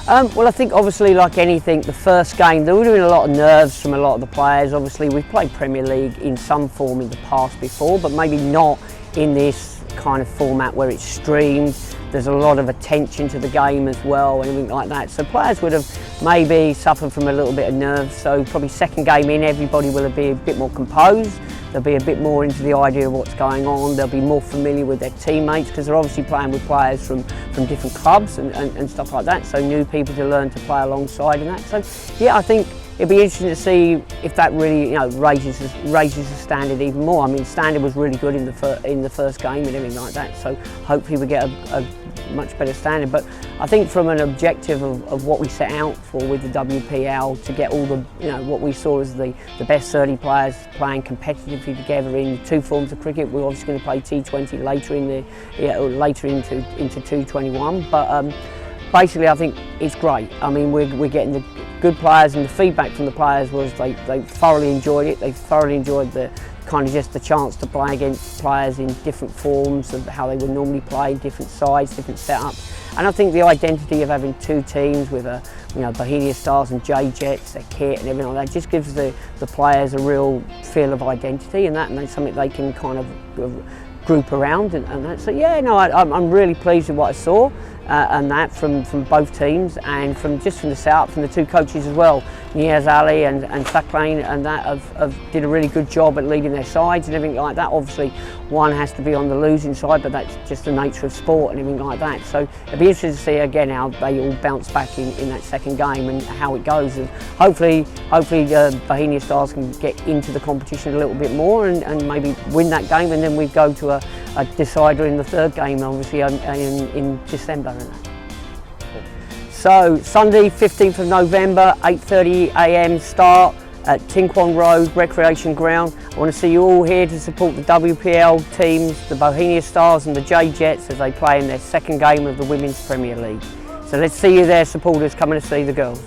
Well, I think obviously like anything, the first game, there would have been a lot of nerves from a lot of the players. Obviously we've played Premier League in some form in the past before, but maybe not in this kind of format where it's streamed. There's a lot of attention to the game as well and everything like that. So players would have maybe suffered from a little bit of nerves. So probably second game in, everybody will be a bit more composed. They'll be a bit more into the idea of what's going on. They'll be more familiar with their teammates because they're obviously playing with players from different clubs and stuff like that. So new people to learn to play alongside and that. So yeah, I think it'd be interesting to see if that really, raises the standard even more. I mean, standard was really good in the first game and everything like that. So hopefully we get a much better standard. But I think from an objective of what we set out for with the WPL, to get all the, what we saw as the best 30 players playing competitively together in two forms of cricket. We're obviously going to play T20 later into 221. But basically, I think it's great. I mean, we're getting the good players, and the feedback from the players was they thoroughly enjoyed it. They thoroughly enjoyed the kind of just the chance to play against players in different forms of how they would normally play, different sides, different setups. And I think the identity of having two teams with Bohemia Stars and J Jets, their kit and everything like that, just gives the players a real feel of identity, and that's something they can kind of group around and that. So yeah, I'm really pleased with what I saw and that from both teams, and from the setup from the two coaches as well. Niaz Ali and Saklain and that have did a really good job at leading their sides and everything like that. Obviously one has to be on the losing side, but that's just the nature of sport and everything like that. So it'd be interesting to see again how they all bounce back in that second game and how it goes. And hopefully Bohemia Stars can get into the competition a little bit more and maybe win that game, and then we go to a decider in the third game, obviously in December. So Sunday 15th of November, 8:30 AM start at Kwong Road Recreation Ground. I want to see you all here to support the WPL teams, the Bohemia Stars and the J Jets, as they play in their second game of the Women's Premier League. So let's see you there, supporters coming to see the girls.